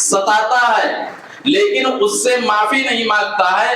ستاتا ہے لیکن اس سے معافی نہیں مانگتا ہے،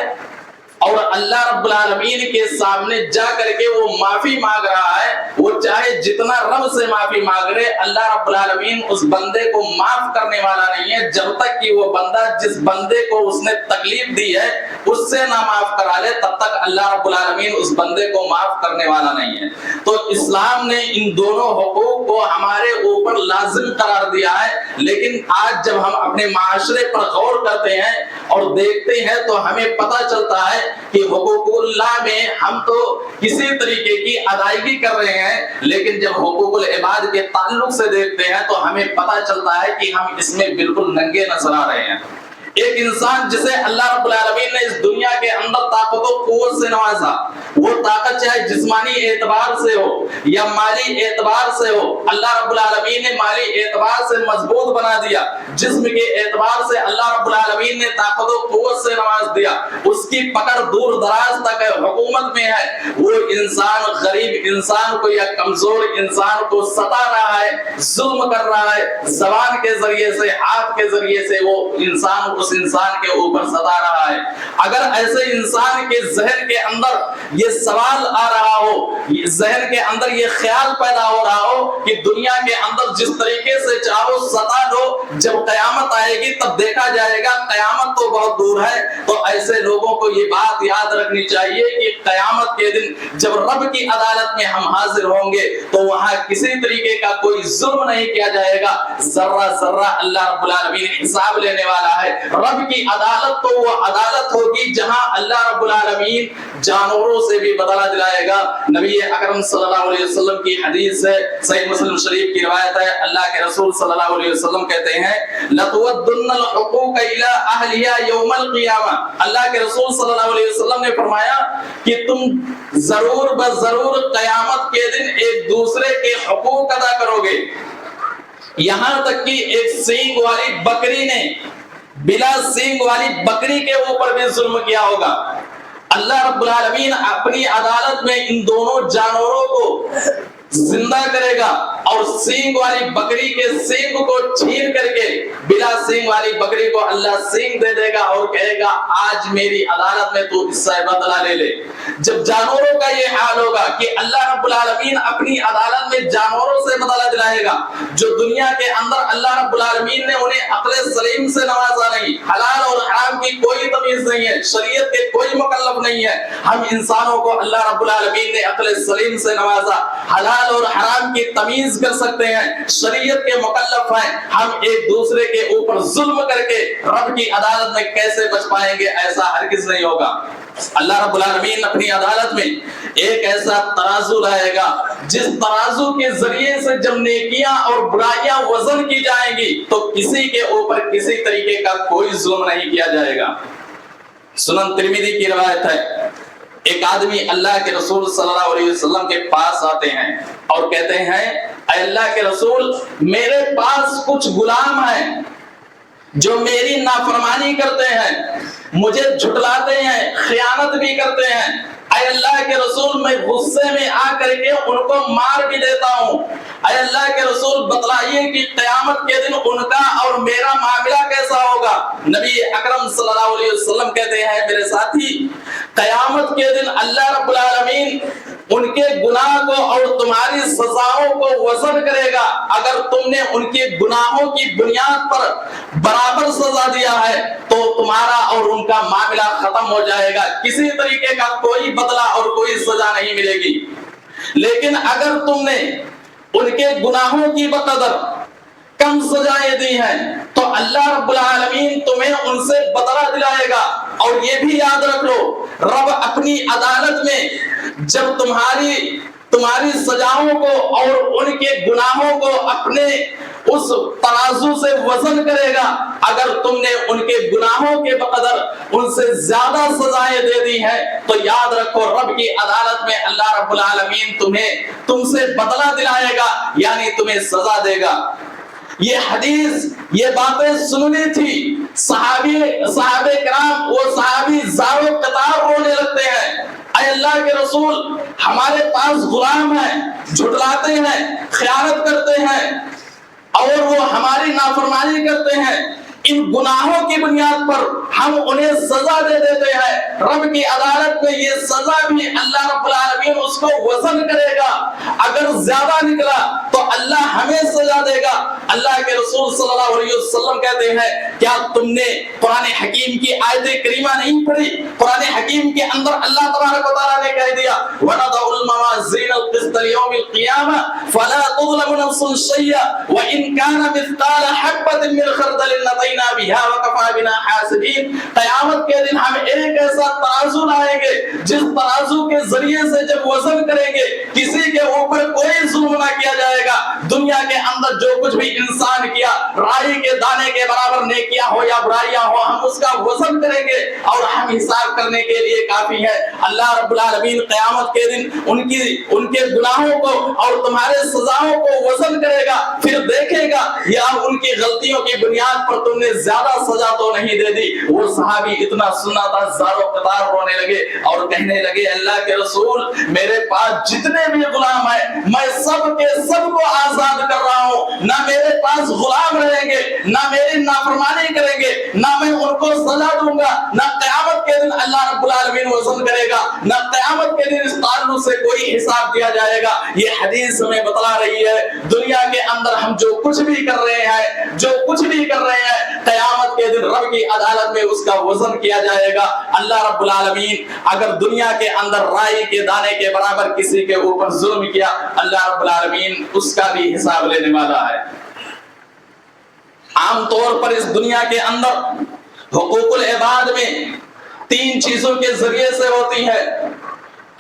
اور اللہ رب العالمین کے سامنے جا کر کے وہ معافی مانگ رہا ہے، وہ چاہے جتنا رب سے معافی مانگ رہے، اللہ رب العالمین اس بندے کو معاف کرنے والا نہیں ہے جب تک کہ وہ بندہ جس بندے کو اس نے تکلیف دی ہے اس سے نہ معاف کرا لے، تب تک اللہ رب العالمین اس بندے کو معاف کرنے والا نہیں ہے۔ تو اسلام نے ان دونوں حقوق کو ہمارے اوپر لازم قرار دیا ہے، لیکن آج جب ہم اپنے معاشرے پر غور کرتے ہیں اور دیکھتے ہیں تو ہمیں پتہ چلتا ہے کہ حقوق اللہ میں ہم تو کسی طریقے کی ادائیگی کر رہے ہیں، لیکن جب حقوق العباد کے تعلق سے دیکھتے ہیں تو ہمیں پتہ چلتا ہے کہ ہم اس میں بالکل ننگے نظر آ رہے ہیں۔ ایک انسان جسے اللہ رب العالمین نے اس دنیا کے اندر طاقت و قوت سے نوازا، وہ طاقت چاہے جسمانی اعتبار سے ہو یا مالی اعتبار سے ہو، اللہ رب العالمین نے مالی اعتبار سے مضبوط بنا دیا، جسم کے اعتبار سے اللہ رب العالمین نے طاقت و قوت سے نواز دیا، اس کی پکڑ دور دراز تک ہے، حکومت میں ہے، وہ انسان غریب انسان کو یا کمزور انسان کو ستا رہا ہے، ظلم کر رہا ہے، زبان کے ذریعے سے، ہاتھ کے ذریعے سے وہ انسان اس انسان کے اوپر ستا رہا ہے۔ اگر ایسے انسان کے ذہن کے اندر یہ سوال آ رہا ہو، ذہن کے اندر یہ خیال پیدا ہو رہا ہو کہ دنیا کے اندر جس طریقے سے چاہو ستا دو، جب قیامت آئے گی تب دیکھا جائے گا، قیامت تو بہت دور ہے، تو ایسے لوگوں کو یہ بات یاد رکھنی چاہیے کہ قیامت کے دن جب رب کی عدالت میں ہم حاضر ہوں گے تو وہاں کسی طریقے کا کوئی ظلم نہیں کیا جائے گا، ذرہ ذرہ اللہ رب العالمین حساب لینے والا ہے۔ رب کی عدالت تو وہ عدالت ہوگی جہاں اللہ رب العالمین جانوروں سے بھی بدلہ دلائے گا۔ نبی اکرم صلی اللہ علیہ وسلم کی حدیث ہے، صحیح مسلم شریف کی روایت ہے، اللہ کے رسول صلی اللہ علیہ وسلم کہتے ہیں لَتُوَدُّنَّ الْحُقُوقَ إِلَىٰ أَهْلِهَا يَوْمَ الْقِيَامَةِ، اللہ کے رسول صلی اللہ علیہ وسلم نے فرمایا کہ تم ضرور بضرور قیامت کے دن ایک دوسرے کے حقوق ادا کرو گے، یہاں تک کہ ایک سینگ والی بکری نے بلا سینگ والی بکری کے اوپر بھی ظلم کیا ہوگا۔ اللہ رب العالمین اپنی عدالت میں ان دونوں جانوروں کو زندہ کرے گا اور سینگ والی بکری کے سینگ کو چھین کر کے بلا سینگ والی بکری کو اللہ سینگ دے دے گا اور کہے گا آج میری عدالت میں تو اس سے بدلہ لے لے۔ جب جانوروں کا یہ حال ہوگا کہ اللہ رب العالمین اپنی عدالت میں جانوروں سے بدلہ دلائے گا، جو دنیا کے اندر اللہ رب العالمین نے انہیں عقل سلیم سے نوازا نہیں، حلال اور حرام کی کوئی تمیز نہیں ہے، شریعت کے کوئی مکلف نہیں ہے، ہم انسانوں کو اللہ رب العالمین نے عقل سلیم سے نوازا، حلال اور حرام کی تمیز کر سکتے ہیں، شریعت کے مکلف ہیں، ہم ایک دوسرے کے اوپر ظلم کر کے رب کی عدالت میں کیسے بچ پائیں گے؟ ایسا ہرگز نہیں ہوگا۔ اللہ رب العالمین اپنی عدالت میں ایک ایسا ترازو لائے گا جس ترازو کے ذریعے سے جب نیکیاں اور برائیاں وزن کی جائیں گی تو کسی کے اوپر کسی طریقے کا کوئی ظلم نہیں کیا جائے گا۔ سنن ترمذی کی روایت ہے، ایک آدمی اللہ کے رسول صلی اللہ علیہ وسلم کے پاس آتے ہیں اور کہتے ہیں اے اللہ کے رسول، میرے پاس کچھ غلام ہیں جو میری نافرمانی کرتے ہیں، مجھے جھٹلاتے ہیں، خیانت بھی کرتے ہیں، اے اللہ کے رسول میں غصے میں آ کر کے ان کو مار بھی دیتا ہوں، اے اللہ کے رسول بتلائیے کہ قیامت کے دن ان کا اور میرا معاملہ کیسا ہوگا؟ نبی اکرم صلی اللہ علیہ وسلم کہتے ہیں میرے ساتھی، قیامت کے دن اللہ رب العالمین ان کے گناہ کو اور تمہاری سزاؤں کو وزن کرے گا، اگر تم نے ان کے گناہوں کی بنیاد پر برابر سزا دیا ہے تو تمہارا اور ان کا معاملہ ختم ہو جائے گا، کسی طریقے کا کوئی بدلہ اور کوئی سزا نہیں ملے گی۔ لیکن اگر تم نے ان کے گناہوں کی بقدر کم سزائیں دی ہیں تو اللہ رب العالمین تمہیں ان سے بدلہ دلائے گا۔ اور یہ بھی یاد رکھ لو، رب اپنی عدالت میں جب تمہاری سزاؤں کو اور ان کے گناہوں کو اپنے اس ترازو سے وزن کرے گا، اگر تم نے ان کے گناہوں کے بقدر ان سے زیادہ سزائیں دے دی ہیں تو یاد رکھو رب کی عدالت میں اللہ رب العالمین تم سے بدلہ دلائے گا، یعنی تمہیں سزا دے گا۔ یہ حدیث، یہ باتیں سننی تھی، صحابہ کرام وہ صحابی زاروں قطار رونے لگتے ہیں، اے اللہ کے رسول ہمارے پاس غلام ہیں، جھٹلاتے ہیں، خیانت کرتے ہیں اور وہ ہماری نافرمانی کرتے ہیں، ان گناہوں کی بنیاد پر ہم انہیں سزا دے دیتے ہیں، رب کی عدالت میں یہ سزا بھی اللہ رب العالمین اس کو وزن کرے گا، اگر زیادہ نکلا تو اللہ ہمیں سزا دے گا۔ اللہ کے رسول صلی اللہ علیہ وسلم کہتے ہیں کیا تم نے قرآن حکیم کی آیت کریمہ نہیں پڑھی؟ قرآن حکیم کے اندر اللہ تبارک و تعالیٰ نے کہہ دیا وَنَضَعُ الْمَوَازِينَ الْقِسْطَ لِيَوْمِ الْقِيَامَةِ فَلَا تُظْلَمُ نَفْسٌ شَيْئًا وَإِنْ كَانَ مِثْقَالَ حَبَّةٍ مِّنْ خَرْدَلٍ أَتَيْنَا بِهَا وَكَفَىٰ بِنَا حَاسِبِينَ۔ قیامت کے دن ہم ایک ایسا ترازو لائیں گے جس ترازو کے ذریعے سے جب وزن کریں گے کسی کے اوپر کوئی ظلم نہ کیا جائے گا۔ دنیا کے اندر جو کچھ بھی انسان کیا، رائی کے دانے کے برابر نیکیاں ہو یا برائیاں ہو، ہم اس کا وزن کریں گے اور ہم حساب کرنے کے لیے کافی ہے۔ اللہ رب العالمین قیامت کے دن ان کے گناہوں کو اور تمہارے سزاؤں کو وزن کرے گا، پھر دیکھے گا یا ان کی غلطیوں کی بنیاد پر تم نے زیادہ سزا تو نہیں دے دی۔ وہ صحابی اتنا سنا تھا زاروں قطار رونے لگے اور کہنے لگے اللہ کے رسول میرے پاس جتنے بھی غلام ہیں میں سب کے سب کو آزاد کر رہا ہوں، نہ میرے پاس غلام رہیں گے، نہ میری نافرمانی کریں گے، نہ میں ان کو سزا دوں گا، نہ قیامت کے دن اللہ رب العالمین وزن کرے گا، نہ قیامت کے دن اس تعلق سے کوئی حساب دیا جائے گا۔ یہ حدیث ہمیں بتلا رہی ہے دنیا کے اندر ہم جو کچھ بھی کر رہے ہیں قیامت کے دن رب کی عدالت میں اس کا وزن کیا جائے گا۔ اللہ رب العالمین اگر دنیا کے اندر رائی کے دانے کے برابر کسی کے اوپر ظلم کیا، اللہ رب العالمین اس کا بھی حساب لینے والا ہے۔ عام طور پر اس دنیا کے اندر حقوق العباد میں 3 چیزوں کے ذریعے سے ہوتی ہے،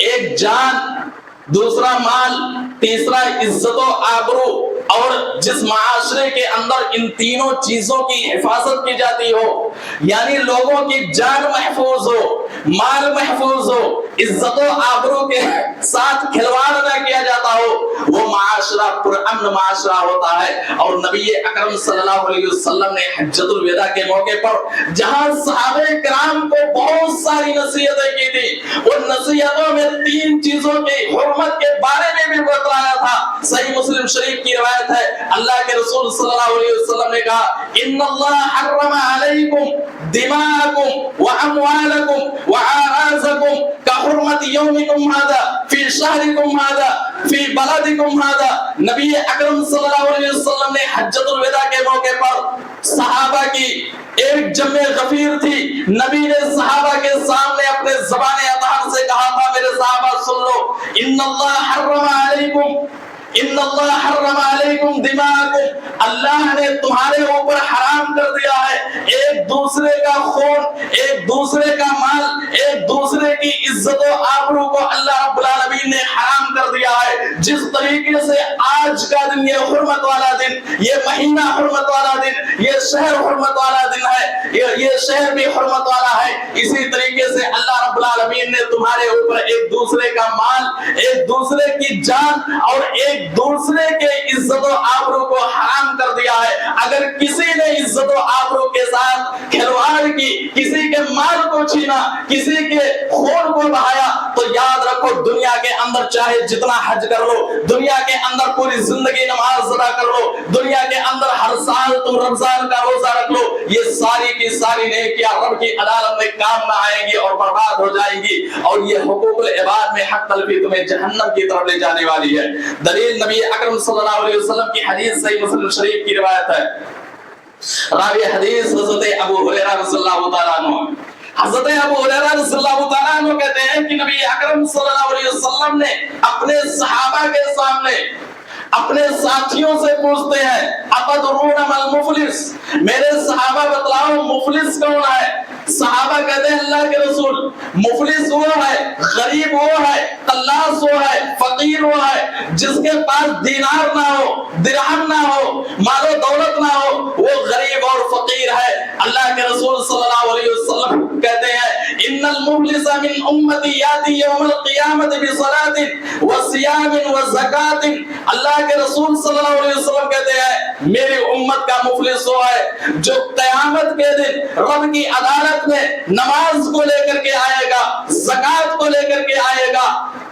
ایک جان، دوسرا مال، تیسرا عزت و آبرو۔ اور جس معاشرے کے اندر ان تینوں چیزوں کی حفاظت کی جاتی ہو، یعنی لوگوں کی جان محفوظ ہو، مال محفوظ ہو، عزت و آبرو کے ساتھ کھلواڑ نہ کیا جاتا ہو، وہ معاشرہ پرامن معاشرہ ہوتا ہے۔ اور نبی اکرم صلی اللہ علیہ وسلم نے حجۃ الوداع کے موقع پر جہاں صحابہ کرام کو بہت ساری نصیحتیں کی تھی، ان نصیحتوں میں 3 چیزوں کی حرمت کے بارے میں بھی بتلایا تھا۔ صحیح مسلم شریف کی روایت ہے اللہ کے رسول صلی اللہ علیہ وسلم نے کہا ان اللہ حرم علیکم دماءکم واموالکم واعراضکم کحرمت یومکم ھذا فی شہرکم ھذا فی بلدکم ھذا۔ نبی اکرم صلی اللہ علیہ وسلم نے حجۃ الوداع کے موقع پر صحابہ کی ایک جمع غفیر تھی، نبی نے صحابہ کے سامنے اپنے زبان اطہار سے کہا تھا میرے صحابہ سن لو ان اللہ حرم علیکم دماءکم، اللہ نے تمہارے اوپر حرام کر دیا ہے ایک دوسرے کا خون، ایک دوسرے کا مال، ایک دوسرے کی عزت و آبرو کو اللہ رب العالمین نے حرام کر دیا ہے۔ جس طریقے سے آج کا دن یہ حرمت والا دن، یہ مہینہ حرمت والا دن، یہ شہر حرمت والا دن ہے، یہ شہر بھی حرمت والا ہے، اسی طریقے سے اللہ رب العالمین نے تمہارے اوپر ایک دوسرے کا مال، ایک دوسرے کی جان اور ایک دوسرے کے عزت و آبرو کو حرام کر دیا ہے۔ اگر کسی نے عزت و آبرو کے ساتھ کھلواڑ کی، کسی کے مال کو چھینا، کسی کے خون کو بہایا، تو یاد رکھو دنیا کے اندر چاہے جتنا حج کر لو، دنیا کے اندر پوری زندگی نماز ادا کر لو، دنیا کے اندر ہر سال تم رمضان کا روزہ رکھ لو، یہ ساری کی ساری نیکیاں رب کی عدالت میں کام نہ آئیں گی اور برباد ہو جائیں گی، اور یہ حقوق العباد میں حق تلفی تمہیں جہنم کی طرف لے جانے والی ہے۔ دلیل نبی اکرم صلی اللہ علیہ وسلم کی حدیث صحیح مسلم شریف کی روایت ہے۔ راوی حدیث حضرت ابو ہریرہ رضی اللہ تعالیٰ عنہ، حضرت ابو ہریرہ رضی اللہ تعالیٰ عنہ کہتے ہیں کہ نبی اکرم صلی اللہ علیہ وسلم نے اپنے صحابہ کے سامنے اپنے ساتھیوں سے پوچھتے ہیں اتدرون ما المفلس، میرے صحابہ بتلاؤ مفلس کون ہے؟ صحابہ کہتے ہیں اللہ کے رسول مفلس وہ ہے، غریب وہ ہے، قلاص وہ ہے، فقیر وہ ہے جس کے پاس دینار نہ ہو، درہم نہ ہو، مال و دولت نہ ہو، وہ غریب اور فقیر ہے۔ اللہ کے رسول صلی اللہ علیہ وسلم کہتے ہیں ان المفلس من امتی یاتی یوم القیامت بصلاۃ وصیام وزکات۔ اللہ کے رسول صلی اللہ علیہ وسلم کہتے ہیں میری امت کا مفلس وہ ہے جو قیامت کے دن رب کی عدالت میں نماز کو لے کر کے آئے گا، زکات کو لے کر کے آئے گا،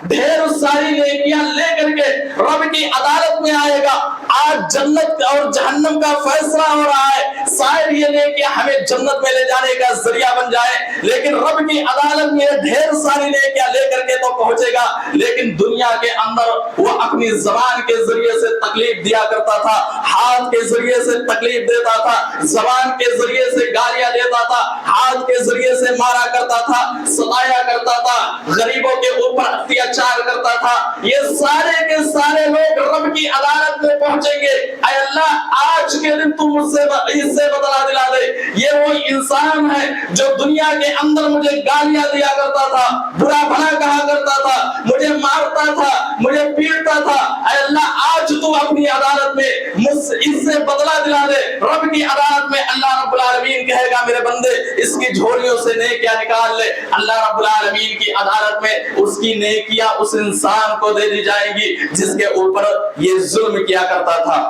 ڈھیر ساری نیکیاں لے کر کے رب کی عدالت میں آئے گا۔ آج جنت اور جہنم کا فیصلہ ہو رہا ہے، شاید یہ نیکیاں ہمیں جنت میں لے جانے کا ذریعہ بن جائے، لیکن رب کی عدالت میں ڈھیر ساری نیکیاں لے کر کے تو پہنچے گا، لیکن دنیا کے اندر وہ اپنی زبان کے ذریعے سے تکلیف دیا کرتا تھا، ہاتھ کے ذریعے سے تکلیف دیتا تھا، زبان کے ذریعے سے گالیاں دیتا تھا، ہاتھ کے ذریعے سے مارا کرتا تھا، ستایا کرتا تھا، غریبوں کے اوپر اتیاچار کرتا تھا۔ یہ سارے کے سارے لوگ رب کی عدالت میں پہنچیں گے، اے اللہ آج کے دن تو مجھ سے اس سے بدلہ دلا دے۔ یہ وہ انسان ہے جو دنیا کے اندر مجھے گالیاں دیا کرتا تھا، برا بھلا کہا کرتا تھا، مجھے مارتا تھا، مجھے پیٹتا تھا، اے اللہ آج تو اپنی عدالت میں اس سے بدلہ دلا دے۔ رب کی عدالت میں اللہ رب العالمین کہے گا میرے بندے اس کی جھولیوں سے نیکیاں نکال لے۔ اللہ رب العالمین کی عدالت میں اس کی نیکیاں اس انسان کو دے دی جائیں گی جس کے اوپر یہ ظلم کیا کرتا تھا،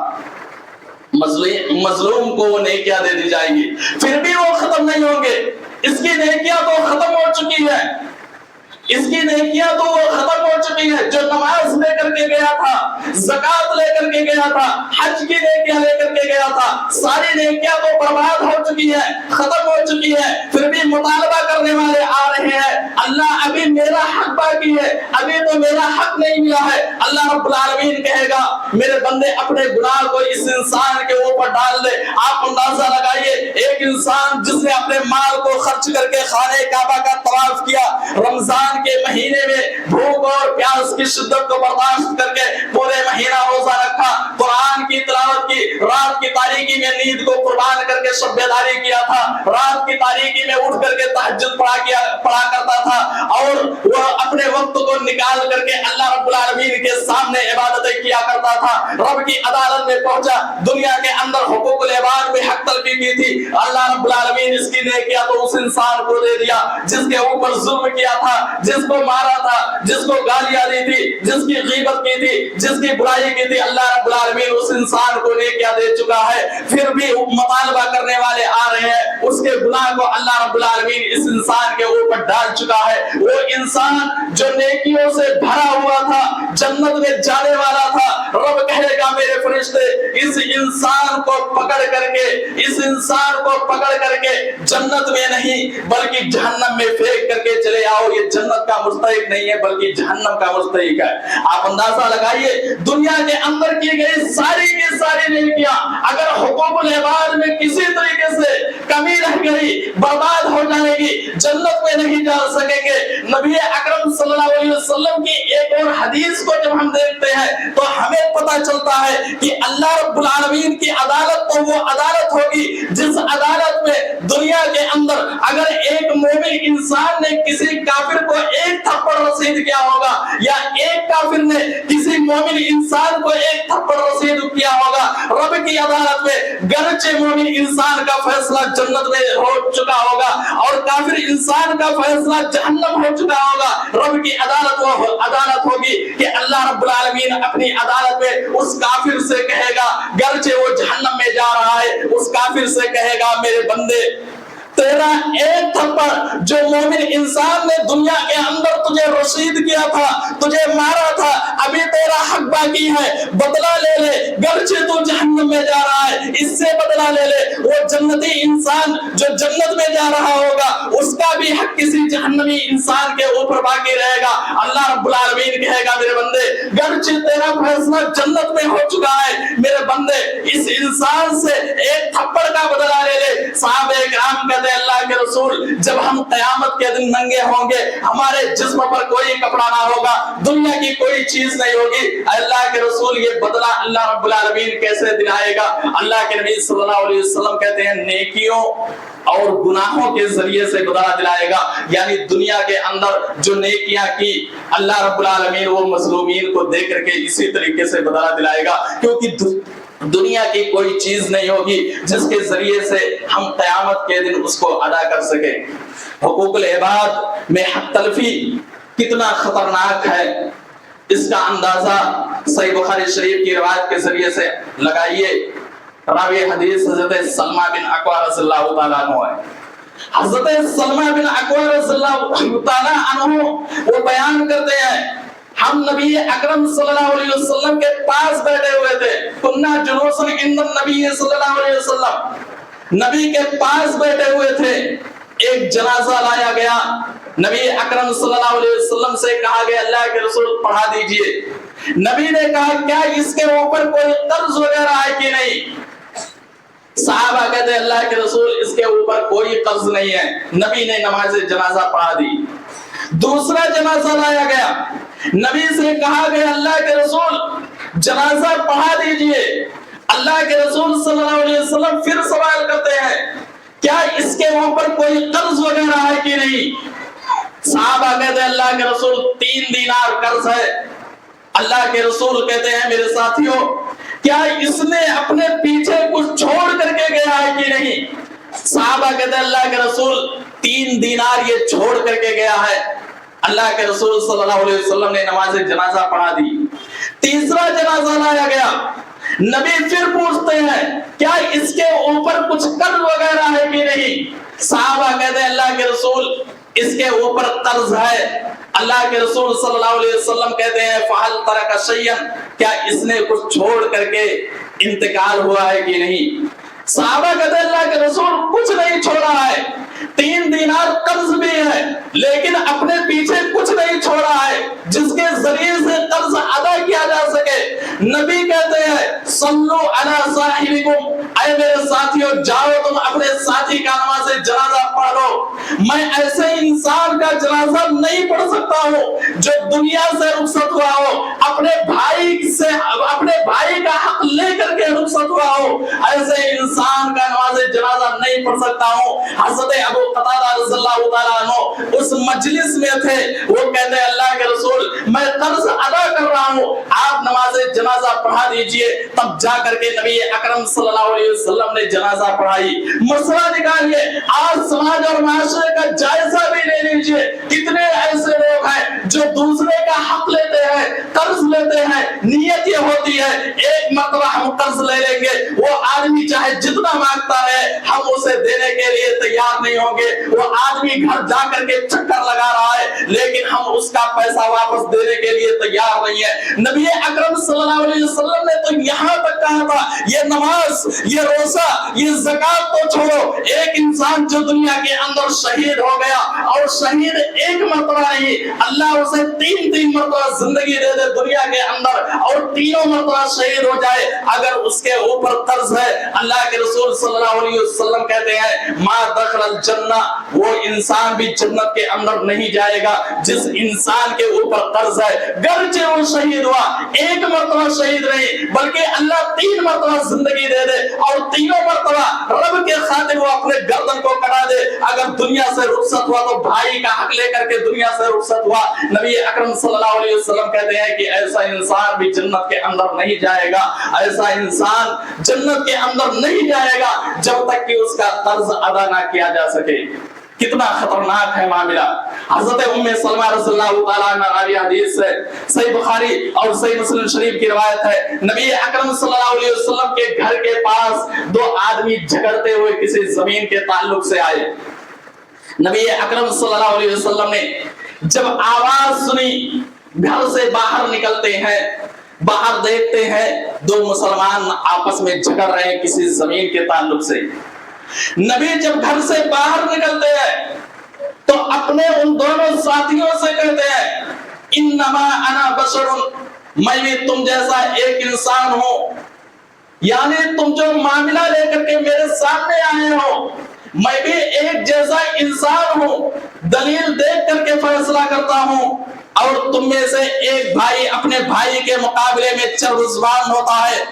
مظلوم کو وہ نیکیاں دے دی جائیں گی، پھر بھی وہ ختم نہیں ہوں گے۔ اس کی نیکیاں تو ختم ہو چکی ہے، اس کی نیکیاں تو وہ ختم ہو چکی ہے۔ جو نماز لے کر کے گیا تھا، زکات لے کر کے گیا تھا، حج کی نیکیاں لے کر کے گیا تھا، ساری نیکیاں تو برباد ہو چکی ہے، ختم ہو چکی ہے، پھر بھی مطالبہ کرنے والے آ رہے ہیں، اللہ ابھی میرا حق باقی ہے، ابھی تو میرا حق نہیں ملا ہے۔ اللہ رب العالمین کہے گا میرے بندے اپنے گناہ کو اس انسان کے اوپر ڈال دے۔ آپ اندازہ لگائیے، ایک انسان جس نے اپنے مال کو خرچ کر کے خانہ کعبہ کا طواف کیا، رمضان کے مہینے میں بھوک اور پیاس کی شدت کو برداشت کر کے پورے مہینہ روزہ رکھا، قرآن کی تلاوت کی، رات کی تاریکی میں نیند کو قربان کر کے شب بیداری کیا تھا، رات کی تاریکی میں اٹھ کر کے تہجد پڑھا کرتا تھا، اور وہ اپنے وقت کو نکال کر کے اللہ رب العالمین کے سامنے عبادتیں کیا کرتا تھا۔ رب کی عدالت میں پہنچا، دنیا کے اندر حقوق العباد میں حق تلفی کی تھی، اللہ رب العالمین اس کی نیکیاں تو اس انسان کو دے دیا جس کے اوپر ظلم کیا تھا، جس کو مارا تھا، جس کو گالیاں دی تھی، جس کی غیبت کی تھی، جس کی برائی کی تھی، اللہ رب العالمین اس انسان کو نیکیاں دے چکا ہے۔ پھر بھی مطالبہ کرنے والے آ رہے ہیں، اس کے گناہ کو اللہ رب العالمین اس انسان کے اوپر ڈال چکا ہے۔ وہ انسان جو نیکیوں سے بھرا ہوا تھا، جنت میں جانے والا تھا، رب کہے گا میرے فرشتے اس انسان کو پکڑ کر کے، اس انسان کو پکڑ کر کے جنت میں نہیں بلکہ جہنم میں پھینک کر کے چلے آؤ، یہ جنت کا مستحق نہیں ہے بلکہ جہنم کا مستحق ہے۔ آپ اندازہ لگائیے، دنیا کے اندر کی گئی ساری کی ساری نیکیاں اگر حقوق العباد میں کسی طریقے سے کمی رہ گئی، برباد ہو جائے گی، جنت میں نہیں جا سکیں گے۔ نبی اکرم صلی اللہ علیہ وسلم کی ایک اور حدیث کو جب ہم دیکھتے ہیں تو ہمیں پتہ چلتا ہے کہ اللہ رب العالمین کی عدالت تو وہ عدالت ہوگی جس عدالت میں دنیا کے اندر اگر ایک مومن انسان نے کسی کافر کو ایک تھپڑ رسید کیا ہوگا، یا ایک کافر نے کسی مومن انسان کو ایک تھپڑ رسید کیا ہوگا، رب کی عدالت میں گرچہ مومن انسان کا فیصلہ جنت میں ہو چکا ہوگا اور کافر انسان کا فیصلہ جہنم ہو چکا ہوگا، رب کی عدالت وہ عدالت ہوگی کہ اللہ رب العالمین اپنی عدالت میں اس کافر سے کہے گا، گرچہ وہ جہنم میں جا رہا ہے، اس کافر سے کہے گا میرے بندے تیرا ایک تھپڑ جو مومن انسان نے دنیا کے اندر تجھے رسید کیا تھا، تجھے مارا تھا، ابھی تیرا حق باقی ہے، بدلہ لے لے، گرچہ تو جہنم میں جا رہا ہے اس سے بدلہ لے لے۔ وہ جنتی انسان جو جنت میں جا رہا ہوگا اس کا بھی حق کسی جہنمی انسان کے اوپر باقی رہے گا۔ اللہ رب العالمین کہے گا میرے بندے گرچہ تیرا فیصلہ جنت میں ہو چکا ہے، میرے بندے اس انسان سے ایک تھپڑ کا بدلہ لے لے۔ صحابہ کرام کا اللہ کے رسول جب ہم قیامت کے دن ننگے ہوں گے، ہمارے جسم پر کوئی کپڑا نہ ہوگا، دنیا کی کوئی چیز نہیں ہوگی، اللہ کے رسول یہ بدلہ اللہ رب العالمین کیسے دلائے گا؟ اللہ کے نبی صلی اللہ علیہ وسلم کہتے ہیں نیکیوں اور گناہوں کے ذریعے سے بدلہ دلائے گا، یعنی دنیا کے اندر جو نیکیاں کی اللہ رب العالمین وہ مظلومین کو دے کر کے اسی طریقے سے بدلہ دلائے گا، کیونکہ دنیا کی کوئی چیز نہیں ہوگی جس کے ذریعے سے ہم قیامت کے دن اس کو ادا کر سکیں۔ حقوق العباد میں حق تلفی کتنا خطرناک ہے اس کا اندازہ صحیح بخاری شریف کی روایت کے ذریعے سے لگائیے۔ راوی حدیث حضرت سلمہ بن اکوع رضی اللہ تعالیٰ عنہ ہے۔ حضرت سلمہ بن اکوع رضی اللہ تعالیٰ عنہ وہ بیان کرتے ہیں ہم نبی اکرم صلی اللہ علیہ وسلم کے پاس بیٹھے ہوئے تھے، کننا جلوسن عند النبی صلی اللہ علیہ وسلم، نبی کے پاس بیٹھے ہوئے تھے، ایک جنازہ لایا گیا، نبی اکرم صلی اللہ علیہ وسلم سے کہا گیا اللہ کے رسول پڑھا دیجئے، نبی نے کہا کیا اس کے اوپر کوئی قرض وغیرہ ہے کہ نہیں؟ صحابہ کہتے ہیں اللہ کے رسول اس کے اوپر کوئی قرض نہیں ہے، نبی نے نماز جنازہ پڑھا دی۔ دوسرا جنازہ لایا گیا، نبی سے کہا گیا اللہ کے رسول جنازہ پڑھا دیجئے، اللہ کے رسول صلی اللہ علیہ وسلم پھر سوال کرتے ہیں کیا اس کے اوپر کوئی قرض وغیرہ ہے کہ نہیں؟ صحابہ کہتے ہیں اللہ کے رسول 3 دینار قرض ہے۔ اللہ کے رسول کہتے ہیں میرے ساتھیوں کیا اس نے اپنے پیچھے کچھ چھوڑ کر کے گیا ہے کہ نہیں؟ صحابہ کہتے ہیں اللہ کے رسول 3 دینار یہ چھوڑ کر کے گیا ہے۔ اللہ کے رسول صلی اللہ علیہ وسلم نے نماز جنازہ پڑھا دی۔ تیسرا جنازہ لایا گیا، نبی پھر پوچھتے ہیں کیا اس کے اوپر کچھ قرض وغیرہ ہے کہ نہیں؟ صحابہ کہتے ہیں اللہ کے رسول اس کے اوپر قرض ہے۔ اللہ کے رسول صلی اللہ علیہ وسلم کہتے ہیں فَحَلْ تَرَكَ شَيْئًا، کیا اس نے کچھ چھوڑ کر کے انتقال ہوا ہے کہ نہیں؟ صحابہ کہتے ہیں اللہ کے رسول کچھ نہیں چھوڑا ہے، 3 دینار قرض بھی ہے لیکن اپنے پیچھے کچھ نہیں چھوڑا ہے جس کے ذریعے سے قرض ادا کیا جا سکے۔ نبی کہتے ہیں صلو علی صاحبکم، اے میرے ساتھیوں جاؤ تم اپنے ساتھی کا نماز جنازہ پڑھ لو۔ میں ایسے انسان کا جنازہ نہیں پڑھ سکتا ہوں جو دنیا سے رخصت ہوا ہو، اپنے بھائی کا حق لے کر کے رخصت ہوا ہو، ایسے انسان کا نماز جنازہ نہیں پڑھ سکتا ہوں۔ حضرت ابو قتادہ رضی اللہ تعالیٰ عنہ اس مجلس میں تھے، وہ کہتے ہیں اللہ کے رسول میں قرض ادا کر رہا ہوں، آپ نماز جنازہ پڑھا دیجئے۔ تب جا کر کے نبی اکرم صلی اللہ علیہ وسلم نے جنازہ پڑھائی۔ مسئلہ نکالیے، آج سماج اور معاشرے کا جائزہ بھی لے لیجئے، کتنے ایسے لوگ ہیں جو دوسرے کا حق لیتے ہیں، قرض لیتے ہیں، نیت یہ ہوتی ہے ایک مرتبہ ہم قرض لے لیں گے، وہ آدمی چاہے جتنا مانگتا ہے ہم اسے دینے کے لیے تیار نہیں ہوں گے، وہ آدمی گھر جا کر کے چکر لگا رہا ہے لیکن ہم اس کا پیسہ واپس دینے کے لیے تیار نہیں ہے۔ نبی اکرم صلی اللہ علیہ وسلم نے تو یہاں تک کہا تھا یہ نماز، یہ روزہ، یہ زکات تو چھوڑو، ایک انسان جو دنیا کے اندر شہید ہو گیا اور شہید ایک مرتبہ نہیں، اللہ اسے 3 مرتبہ زندگی دے دے دنیا کے اندر اور 3 مرتبہ شہید ہو جائے، اگر اس کے اوپر قرض ہے، اللہ کے رسول صلی اللہ علیہ وسلم کہتے ہیں ما دخل الجنہ، وہ انسان بھی جنت کے اندر نہیں جائے گا جس انسان کے اوپر قرض ہے، گرچہ وہ شہید ہوا 1 مرتبہ شہید نہیں بلکہ اللہ 3 مرتبہ زندگی دے دے اور 3 مرتبہ رب کے خاطر وہ اپنے گردن کو کٹا دے، اگر دنیا سے رخصت ہوا تو بھائی کا حق لے کر کے دنیا سے رخصت ہوا۔ نبی اکرم صلی اللہ علیہ وسلم کہتے ہیں کہ ایسا انسان بھی جنت کے اندر نہیں جائے گا، ایسا انسان جنت کے اندر نہیں جائے گا جب تک کہ اس کا قرض ادا نہ کیا جا سکے۔ کتنا خطرناک ہے معاملہ۔ حضرت ام سلمہ رضی اللہ تعالیٰ عنہ راوی حدیث ہے، صحیح بخاری اور صحیح مسلم شریف کی روایت ہے، نبی اکرم صلی اللہ علیہ وسلم کے گھر کے پاس 2 آدمی جھگڑتے ہوئے کسی زمین کے تعلق سے آئے۔ نبی اکرم صلی اللہ علیہ وسلم نے جب آواز سنی، گھر سے باہر نکلتے ہیں، باہر دیکھتے ہیں 2 مسلمان آپس میں جھگڑ رہے ہیں کسی زمین کے تعلق سے۔ نبی جب گھر سے باہر نکلتے ہیں تو اپنے ان دونوں ساتھیوں سے کہتے ہیں انما انا بشر، میں بھی تم جیسا ایک انسان ہوں، یعنی تم جو معاملہ لے کر کے میرے سامنے آئے ہو میں بھی ایک جیسا انسان ہوں، دلیل دیکھ کر کے فیصلہ کرتا ہوں، اور تم میں سے ایک بھائی اپنے بھائی کے مقابلے میں چرب زبان ہوتا ہے،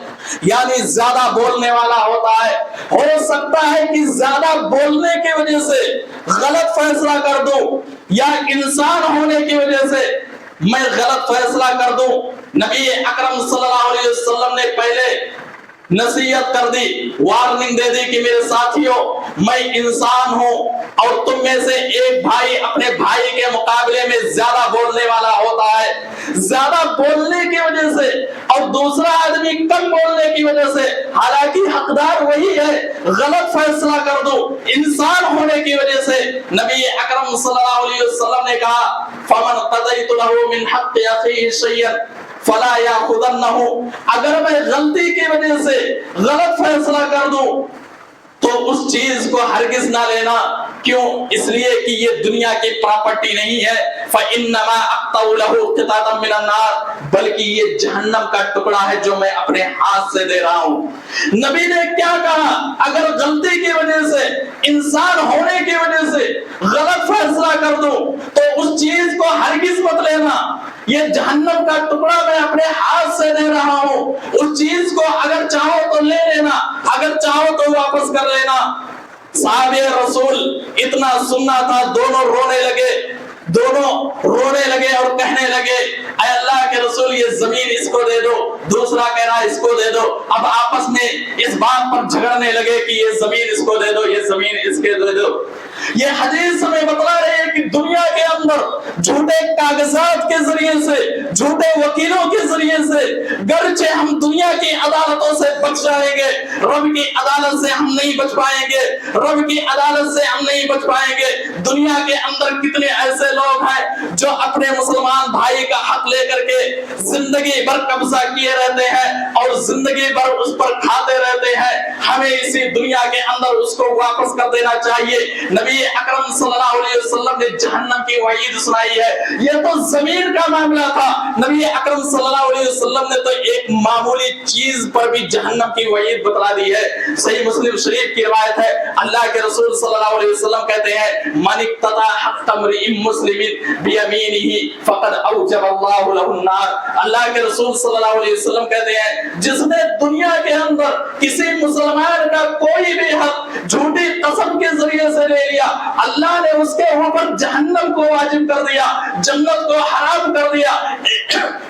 یعنی زیادہ بولنے والا ہوتا ہے، ہو سکتا ہے کہ زیادہ بولنے کی وجہ سے غلط فیصلہ کر دوں یا انسان ہونے کی وجہ سے میں غلط فیصلہ کر دوں۔ نبی اکرم صلی اللہ علیہ وسلم نے پہلے نصیحت کر دی، وارننگ دے دی کہ میرے ساتھیوں میں انسان ہوں اور تم میں سے ایک بھائی اپنے بھائی کے مقابلے میں زیادہ بولنے والا ہوتا ہے، زیادہ بولنے کی وجہ سے اور دوسرا آدمی کم بولنے کی وجہ سے، حالانکہ حقدار وہی ہے، غلط فیصلہ کر دو انسان ہونے کی وجہ سے، نبی اکرم صلی اللہ علیہ وسلم نے کہا فَمَنْ قَضَيْتُ لَهُ مِنْ حَقِّ أَخِيهِ شَيْئًا فَلَا يَأْخُذَنَّهُ، اگر میں غلطی کی وجہ سے غلط فیصلہ کر دوں تو اس چیز کو ہرگز نہ لینا، کیوں؟ اس لیے کہ یہ دنیا کی پراپرٹی نہیں ہے، فَإِنَّمَا أَقْطَعُ لَهُ قِطَعَةً مِّنَ النَّارِ، بلکہ یہ جہنم کا ٹکڑا ہے جو میں اپنے ہاتھ سے دے رہا ہوں۔ نبی نے کیا کہا؟ اگر غلطی کی وجہ سے، انسان ہونے کی وجہ سے غلط فیصلہ کر دوں تو اس چیز کو ہرگز مت لینا، یہ جہنم کا ٹکڑا میں اپنے ہاتھ سے دے رہا ہوں، اس چیز کو اگر چاہو تو لے لینا، اگر چاہو تو واپس کر لینا۔ صحابہ رسول اتنا سننا تھا، دونوں رونے لگے اور کہنے لگے اے اللہ کے رسول یہ زمین اس کو دے دو، دوسرا کہہ رہا اس کو دے دو، اب آپس میں اس بات پر جھگڑنے لگے کہ یہ زمین اس کو دے دو، یہ زمین اس کے دے دو۔ یہ حدیث ہمیں بتلا رہی ہے کہ دنیا کے اندر جھوٹے کاغذات کے ذریعے سے، جھوٹے وکیلوں کے ذریعے سے، گرچہ ہم دنیا کی عدالتوں سے بچ جائیں گے، رب کی عدالت سے ہم نہیں بچ پائیں گے، رب کی عدالت سے ہم نہیں بچ پائیں گے۔ دنیا کے اندر کتنے ایسے لوگ ہیں جو اپنے مسلمان بھائی کا حق لے کر کے زندگی بھر قبضہ کیے رہتے ہیں اور زندگی بھر اس پر کھاتے رہتے ہیں، ہمیں اسی دنیا کے اندر اس کو واپس کر دینا چاہیے۔ نبی اکرم صلی اللہ علیہ وسلم نے جہنم کی وعید سنائی ہے، یہ تو زمین کا معاملہ تھا، نبی اکرم صلی اللہ علیہ وسلم نے تو ایک معمولی چیز پر بھی جہنم کی وعید بتلا دی ہے۔ صحیح مسلم شریف کی روایت ہے، اللہ کے رسول صلی اللہ علیہ وسلم کہتے ہیں من اقتطع حق امرئ مسلم بیمینہ فقد اوجب اللہ لہ النار، اللہ کے رسول صلی اللہ علیہ وسلم کہتے ہیں جس نے دنیا کے اندر کسی مسلمان کا کوئی بھی حق جھوٹی قسم کے ذریعے سے لے لیا، اللہ نے اس کے اوپر جہنم کو واجب کر دیا، جنت کو حرام کر دیا۔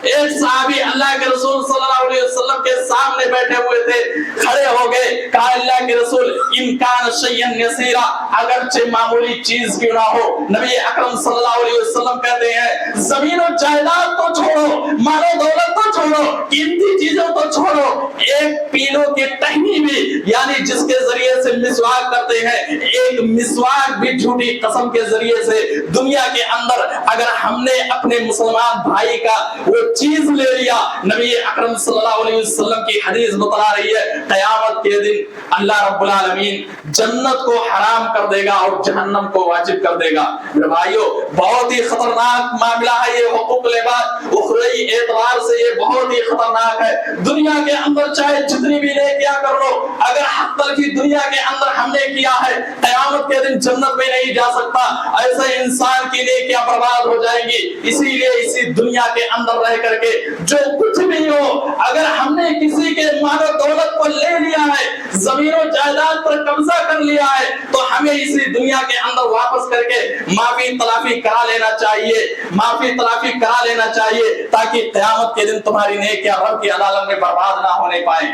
ایک صحابی اللہ کے رسول صلی اللہ علیہ وسلم کے سامنے بیٹھے ہوئے تھے، کھڑے ہو گئے، کہا اللہ کے رسول امکان شیئن یسیرا، اگرچہ معمولی چیز کیوں نہ ہو۔ نبی اکرم صلی اللہ علیہ وسلم کہتے ہیں زمین و جائیداد تو چھوڑو، مال و دولت تو چھوڑو، قیمتی چیزوں تو چھوڑو، ایک پیلوں کی ٹہنی بھی، یعنی جس کے ذریعے سے مسواک کرتے ہیں، ایک مسواک بھی جھوٹی قسم کے ذریعے سے دنیا کے اندر اگر ہم نے اپنے مسلمان بھائی کا وہ چیز لے لیا، نبی اکرم صلی اللہ علیہ وسلم کی حدیث بتلا رہی ہے قیامت کے دن اللہ رب العالمین جنت کو حرام کر دے گا اور جہنم کو واجب کر دے گا۔ میرے بھائیو بہت ہی خطرناک معاملہ ہے یہ حقوق العباد، اخروی اعتبار سے یہ بہت ہی خطرناک ہے۔ دنیا کے اندر چاہے جتنی بھی نیکیاں کر لو، اگر حق تلفی دنیا کے اندر ہم نے کیا ہے، قیامت کے دن جنت میں نہیں جا سکتا، ایسے انسان کی نیکیاں برباد ہو جائیں گی۔ اسی لیے اسی دنیا کے اندر رہ کر کے جو کچھ بھی ہو، اگر ہم نے کسی کے مال و دولت کو لے لیا ہے، زمین و جائیداد پر قبضہ کر لیا ہے، تو ہمیں اسی دنیا کے اندر واپس کر کے معافی تلافی کرا لینا چاہیے، معافی تلافی کرا لینا چاہیے، تاکہ قیامت کے دن تمہاری نیکیاں رب کی عدالت میں برباد نہ ہونے پائیں۔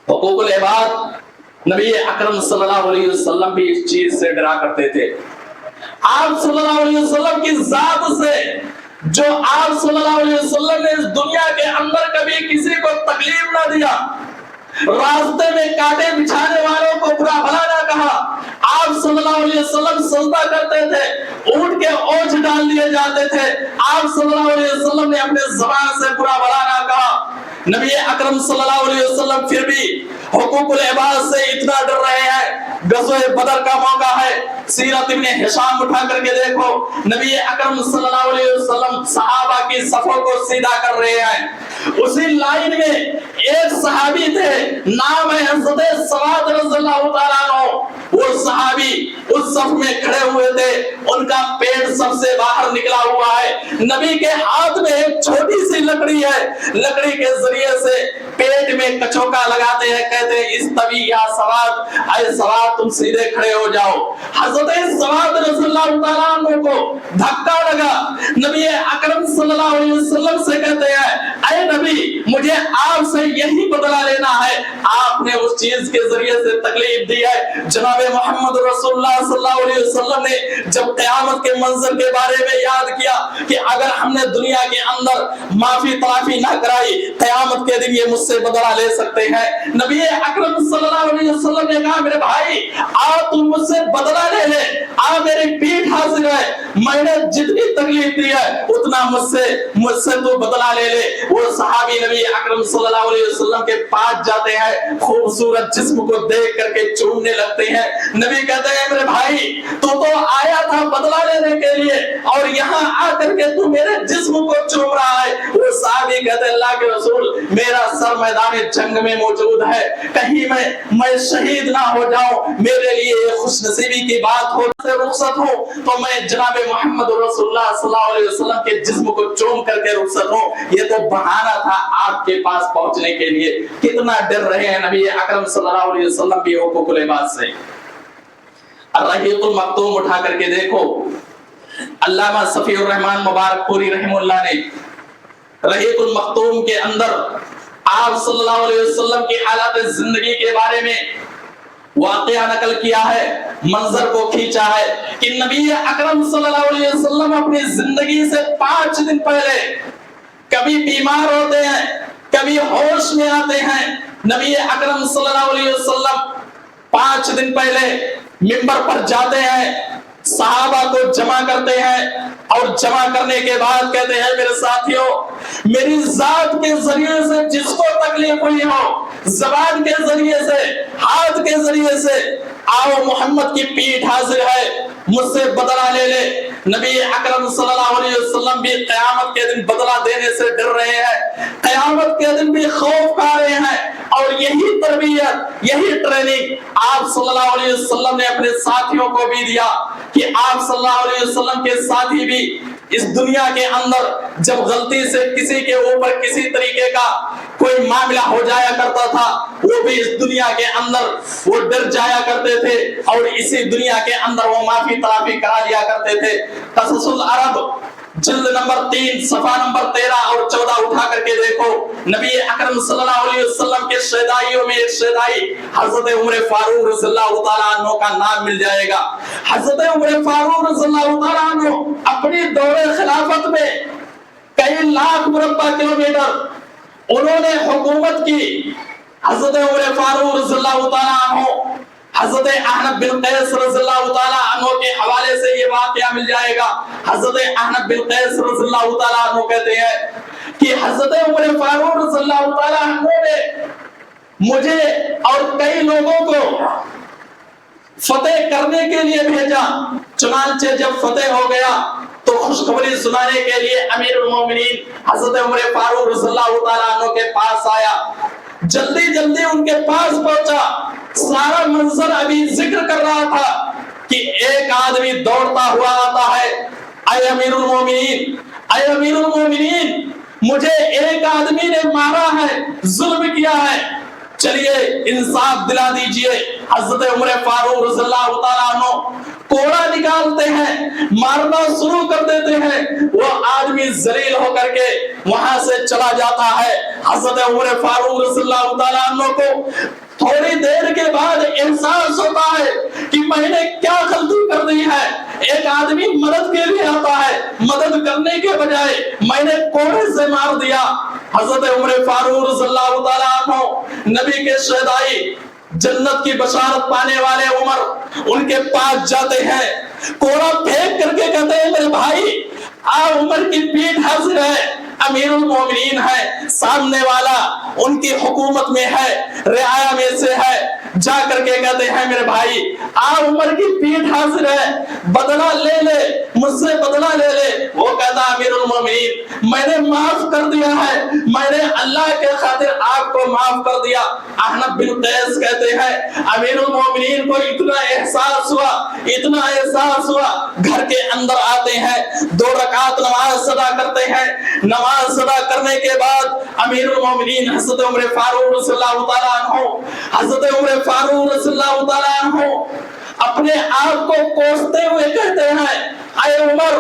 حقوق العباد، نبی اکرم صلی اللہ علیہ وسلم بھی اس چیز سے ڈرا کرتے تھے۔ آپ صلی اللہ علیہ وسلم کی ذات سے، جو آپ صلی اللہ علیہ وسلم نے اس دنیا کے اندر کبھی کسی کو تکلیف نہ دیا، راستے میں کانٹے بچھانے والوں کو برا بھلا نہ کہا، آپ صلی اللہ علیہ وسلم سجدہ کرتے تھے، اونٹ کے اوجھ ڈال دیے جاتے تھے، آپ صلی اللہ علیہ وسلم نے اپنے زبان سے برا بھلا نہ کہا۔ نبی اکرم صلی اللہ علیہ وسلم پھر بھی حقوق العباد سے اتنا ڈر رہے ہیں۔ غزوہ بدر کا موقع ہے، سیرت ابن ہشام اٹھا کر کے دیکھو، نبی اکرم صلی اللہ علیہ وسلم صحابہ کی صفوں کو سیدھا کر رہے ہیں، اسی لائن میں ایک صحابی تھے، نام ہے حضرت سواد رضی اللہ تعالیٰ عنہ، وہ صحابی اس صف میں کھڑے ہوئے تھے، ان کا پیٹ سب سے باہر نکلا ہوا ہے، نبی کے ہاتھ میں ایک چھوٹی سی لکڑی ہے، لکڑی کے ذریعے سے پیٹ میں کچوکا لگاتے ہیں، کہتے ہیں استوی یا سواد، اے سواد تم سیدھے کھڑے ہو جاؤ۔ حضرت سواد رضی اللہ تعالیٰ عنہ کو دھکا لگا، نبی اکرم صلی اللہ علیہ وسلم سے کہتے ہیں اے نبی مجھے آپ سے یہی بدلہ لینا ہے، آپ نے اس چیز کے ذریعے سے تکلیف دی ہے۔ جناب محمد رسول اللہ صلی اللہ علیہ وسلم نے جب قیامت کے منظر کے بارے میں یاد کیا کہ اگر ہم نے دنیا کے اندر معافی تلافی نہ کرائی قیامت کے دن یہ مجھ سے بدلہ لے سکتے ہیں۔ نبی اکرم صلی اللہ علیہ وسلم نے کہا میرے بھائی آ تم مجھ سے بدلہ لے لے، آ میری پیٹھ حاضر ہے، میں نے جتنی تکلیف دی ہے اتنا مجھ سے تو بدلہ لے لے۔ وہ صحابی نبی اکرم صلی اللہ علیہ وسلم کے پاس جاتے ہیں، خوبصورت جسم کو دیکھ کر کے چومنے لگتے ہیں۔ نبی کہتے ہیں میرے بھائی تو آیا تھا بدلہ لینے کے لیے اور یہاں آ کر کے تو میرے جسم کو چوم رہا ہے۔ وہ صحابی کہتے ہیں اللہ کے رسول میرا سر میدان جنگ میں موجود ہے، کہیں میں شہید نہ ہو جاؤں، میرے لیے یہ خوش نصیبی کی بات ہو سے رخصت ہوں تو میں جناب محمد رسول اللہ صلی اللہ علیہ وسلم کے جسم کو چوم کر کے رخصت ہوں۔ یہ تو بہانہ تھا آپ کے پاس پہنچنے کے لیے۔ کتنا ڈر رہے ہیں نبی اکرم صلی اللہ علیہ وسلم بھی حقوق العباد سے۔ الرحیق المختوم اٹھا کر کے دیکھو، علامہ صفی الرحمن مبارک پوری رحمہ اللہ نے رحیق المختوم کے اندر آپ صلی اللہ علیہ وسلم کی حالات زندگی کے بارے میں واقعہ نقل کیا ہے، منظر کو کھینچا ہے کہ نبی اکرم صلی اللہ علیہ وسلم اپنی زندگی سے 5 دن پہلے کبھی بیمار ہوتے ہیں، کبھی ہوش میں آتے ہیں۔ نبی اکرم صلی اللہ علیہ وسلم 5 دن پہلے منبر پر جاتے ہیں، صحابہ کو جمع کرتے ہیں اور جمع کرنے کے بعد کہتے ہیں میرے ساتھیوں میری ذات کے ذریعے سے جس کو تکلیف ہوئی ہو، زبان کے ذریعے سے، ہاتھ کے ذریعے سے، آؤ محمد کی پیٹھ حاضر ہے، مجھ سے بدلہ لے لے۔ نبی اکرم صلی اللہ علیہ وسلم بھی قیامت کے دن بدلہ دینے سے ڈر رہے ہیں، قیامت کے دن بھی خوف کھا رہے ہیں، اور یہی تربیت، یہی ٹریننگ آپ صلی اللہ علیہ وسلم نے اپنے ساتھیوں کو بھی دیا کہ آپ صلی اللہ علیہ وسلم کے ساتھی بھی اس دنیا کے اندر جب غلطی سے کسی کے اوپر کسی طریقے کا کوئی معاملہ ہو جایا کرتا تھا وہ بھی اس دنیا کے اندر وہ ڈر جایا کرتے تھے اور اسی دنیا کے اندر وہ معافی تلافی کرا لیا کرتے تھے۔ قصص العرب جلد نمبر 3 صفحہ نمبر 13 اور 14 اٹھا کر کے دیکھو، نبی اکرم صلی اللہ علیہ وسلم کے شہدائیوں میں ایک شہدائی حضرت عمر فاروق رضی اللہ تعالیٰ عنہ کا نام مل جائے گا۔ حضرت عمر فاروق رضی اللہ تعالیٰ عنہ اپنی دور خلافت میں کئی لاکھ مربع کلومیٹر انہوں نے حکومت کی۔ حضرت عمر فاروق رضی اللہ تعالیٰ عنہ حضرت احنف بن قیس رضی اللہ تعالیٰ عنہ کے حوالے سے یہ واقعہ مل جائے گا۔ حضرت احنف بن قیس رضی اللہ تعالیٰ عنہ کہتے ہیں کہ حضرت عمر فاروق رضی اللہ تعالیٰ عنہ نے مجھے اور کئی لوگوں کو فتح کرنے کے لیے بھیجا، چنانچہ جب فتح ہو گیا تو خوشخبری سنانے کے لیے امیر المومنین حضرت عمر فاروق رضی اللہ تعالیٰ عنہ کے پاس آیا، جلدی جلدی ان کے پاس پہنچا، سارا منظر ابھی ذکر کر رہا تھا کہ ایک آدمی دوڑتا ہوا آتا ہے، اے امیر المومنین، اے امیر المومنین مجھے ایک آدمی نے مارا ہے، ظلم کیا ہے، چلیے انصاف دلا دیجئے۔ حضرت عمر فاروق رضی اللہ تعالیٰ عنہ کوڑا نکالتے ہیں، مارنا شروع کر دیتے ہیں، وہ آدمی ذلیل ہو کر کے وہاں سے چلا جاتا ہے۔ حضرت عمر فاروق رضی اللہ تعالیٰ عنہ کو تھوڑی دیر کے بعد احساس ہوتا ہے کہ میں نے کیا غلطی کر دی ہے، ایک آدمی مدد کے لیے آتا ہے، مدد کرنے کے بجائے میں نے کوڑے سے مار دیا۔ حضرت عمر فاروق رضی اللہ تعالیٰ عنہ نبی کے شہدائی جنت کی بشارت پانے والے عمر ان کے پاس جاتے ہیں، کوڑا پھینک کر کے کہتے ہیں میرے بھائی عمر کی پیٹھ حاضر ہے، امیر المومنین ہے، سامنے والا ان کی حکومت میں ہے، رعایا میں سے ہے، جا کر کے کہتے ہیں میرے بھائی عمر کی پیٹھ حاضر ہے، بدلہ لے لے، مجھ سے بدلہ لے لے۔ وہ کہتا امیر المومنین میں نے معاف کر دیا ہے، میں نے اللہ کے خاطر آپ کو معاف کر دیا۔ احنف بن قیس کہتے ہیں امیر المومنین کو اتنا احساس ہوا، اتنا احساس ہوا، گھر کے اندر آتے ہیں، 2 رکعت نماز ادا کرتے ہیں، نماز ادا کرنے کے بعد امیر المومنین حضرت عمر فاروق رضی اللہ تعالیٰ عنہ، حضرت عمر فاروق رضی اللہ تعالیٰ عنہ اپنے آپ کو کوستے ہوئے کہتے ہیں اے عمر،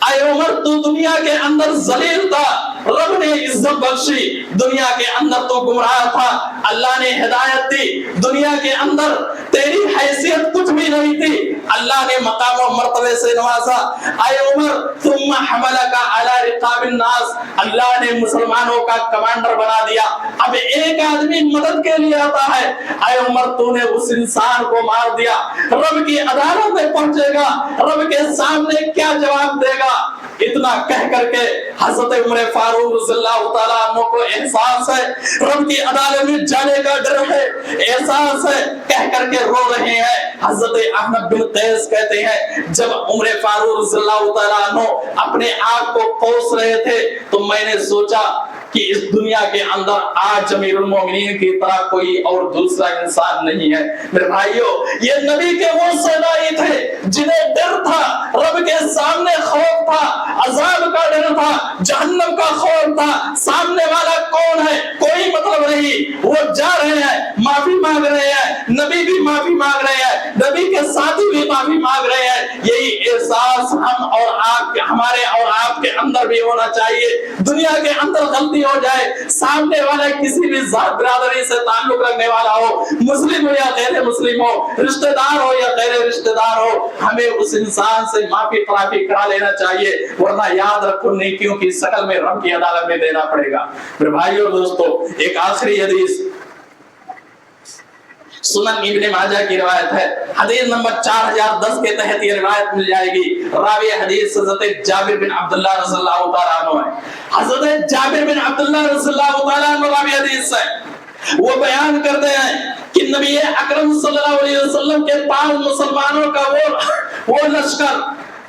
اے عمر تو دنیا کے اندر ذلیل تھا، رب نے عزت بخشی، دنیا کے اندر تو گمراہ تھا، اللہ نے ہدایت دی، دنیا کے اندر تیری حیثیت کچھ بھی نہیں تھی، اللہ نے مقام و مرتبے سے نوازا۔ اے عمر ثم حملک علی رقاب الناس، اللہ نے مسلمانوں کا کمانڈر بنا دیا۔ اب ایک آدمی مدد کے لیے آتا ہے، اے عمر تو نے اس انسان کو مار دیا، رب کی عدالت میں پہنچے گا، رب کے سامنے کیا جواب دے گا؟ اتنا کہہ کر کے حضرت عمر فاروق رضی اللہ تعالیٰ عنہ کو احساس ہے، رب کی عدالت میں جانے کا ڈر ہے، احساس ہے، کہہ کر کے رو رہے ہیں۔ حضرت احمد بن قیس کہتے ہیں جب عمر فاروق رضی اللہ تعالیٰ عنہ اپنے آپ کو کوس رہے تھے تو میں نے سوچا کہ اس دنیا کے اندر آج امیر المومنین کی طرح کوئی اور دوسرا انسان نہیں ہے۔ میرے بھائیو، یہ نبی کے وہ صحابی تھے جنہیں ڈر تھا، رب کے سامنے خوف تھا، عذاب کا ڈر تھا، جہنم کا خوف تھا، سامنے والا کون ہے کوئی مطلب نہیں، وہ جا رہے ہیں معافی مانگ رہے ہیں، نبی بھی معافی مانگ رہے ہیں، نبی کے ساتھی بھی معافی مانگ رہے ہیں۔ یہی احساس ہم اور آپ کے، ہمارے اور آپ کے اندر بھی ہونا چاہیے۔ دنیا کے اندر غلطی ہو جائے، سامنے والا کسی بھی ذات برادری سے تعلق رکھنے والا ہو، مسلم ہو یا غیر مسلم ہو، رشتہ دار ہو یا غیر رشتہ دار ہو، ہمیں اس انسان سے معافی تلافی کرا لینا چاہیے، ورنہ یاد رکھو نیکیوں کی شکل میں رب کی عدالت میں دینا پڑے گا۔ میرے بھائیو اور دوستو، ایک آخری حدیث سنن ابن ماجہ کی روایت ہے، حدیث نمبر 4010 کے تحت یہ روایت مل جائے گی۔ راوی حدیث حضرت جابر بن عبداللہ رضی اللہ تعالیٰ عنہ ہے۔ حضرت جابر بن عبداللہ رضی اللہ تعالیٰ عنہ راوی حدیث ہے، وہ بیان کرتے ہیں کہ نبی اکرم صلی اللہ علیہ وسلم کے پاس مسلمانوں کا وہ لشکر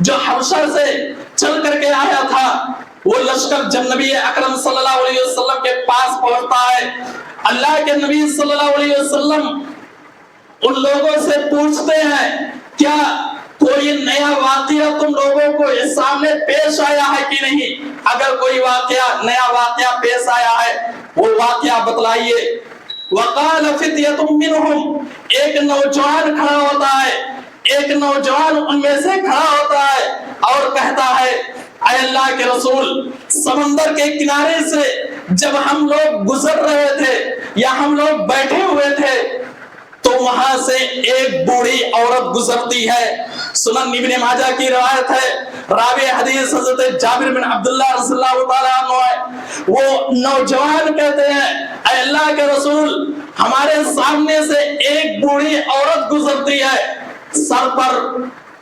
جو حبشہ سے چل کر کے آیا تھا، وہ لشکر جب نبی اکرم صلی اللہ علیہ وسلم کے پاس پہنچتا ہے، اللہ کے نبی صلی اللہ علیہ وسلم ان لوگوں سے پوچھتے ہیں کیا کوئی نیا واقعہ تم لوگوں کو اس سامنے پیش آیا ہے کہ نہیں؟ اگر کوئی نیا واقعہ پیش آیا ہے وہ واقعہ بتلائیے۔ وقال فتیۃ منہم، ایک نوجوان کھڑا ہوتا ہے، ایک نوجوان ان میں سے کھڑا ہوتا ہے اور کہتا ہے اے اللہ کے رسول، سمندر کے کنارے سے جب ہم لوگ گزر رہے تھے یا ہم لوگ بیٹھے ہوئے تھے تو وہاں سے ایک بوڑھی عورت گزرتی ہے۔ سنن ابن ماجہ کی روایت ہے، راوی حدیث حضرت جابر بن عبداللہ رضی اللہ تعالیٰ عنہ ہے۔ وہ نوجوان کہتے ہیں اے اللہ کے رسول، ہمارے سامنے سے ایک بوڑھی عورت گزرتی ہے، سر پر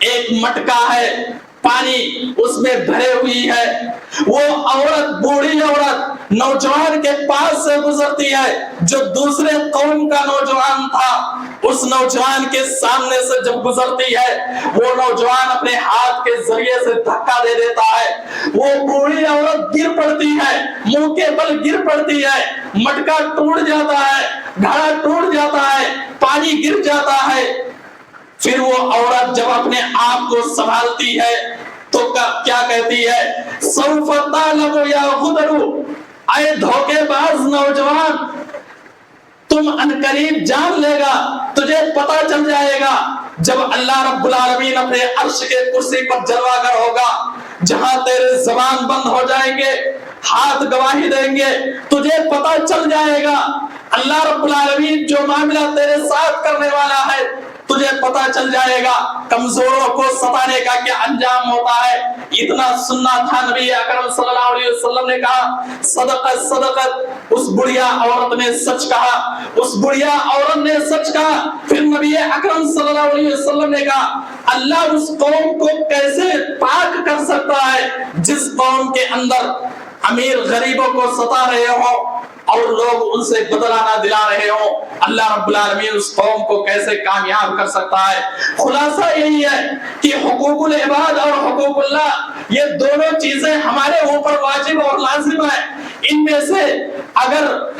ایک مٹکا ہے، پانی اس میں بھرے ہوئی ہے، وہ عورت بوڑھی عورت نوجوان کے پاس سے گزرتی ہے جو دوسرے قوم کا نوجوان تھا، اس نوجوان کے سامنے سے جب گزرتی ہے وہ نوجوان اپنے ہاتھ کے ذریعے سے دھکا دے دیتا ہے، وہ بوڑھی عورت گر پڑتی ہے، منہ کے بل گر پڑتی ہے، مٹکا ٹوٹ جاتا ہے، گھڑا ٹوٹ جاتا ہے، پانی گر جاتا ہے۔ پھر وہ عورت جب اپنے آپ کو سنبھالتی ہے تو کیا کہتی ہے؟ سوف تعلم یا غدر، اے دھوکے باز نوجوان، تم انقریب جان لے گا، تجھے پتا چل جائے گا جب اللہ رب العالمین اپنے عرش کے کرسی پر جلوہ گر ہوگا، جہاں تیرے زبان بند ہو جائیں گے، ہاتھ گواہی دیں گے، تجھے پتا چل جائے گا اللہ رب العالمین جو معاملہ تیرے ساتھ کرنے والا ہے، تجھے پتا چل جائے گا کمزوروں کو ستانے کا کیا انجام ہوتا ہے۔ اتنا سننا تھا، نبی اکرم صلی اللہ علیہ وسلم نے کہا صدقت صدقت، اس بڑھیا عورت نے سچ کہا، اس بڑھیا عورت نے سچ کہا۔ پھر نبی اکرم صلی اللہ علیہ وسلم نے کہا اللہ اس قوم کو کیسے پاک کر سکتا ہے جس قوم کے اندر امیر غریبوں کو ستا رہے ہوں اور لوگ ان سے بدلہ نہ دلا رہے ہوں، اللہ رب العالمین اس قوم کو کیسے کامیاب کر سکتا ہے۔ خلاصہ یہی ہے کہ حقوق العباد اور حقوق اللہ، یہ دونوں چیزیں ہمارے اوپر واجب اور لازم ہے۔ ان میں سے اگر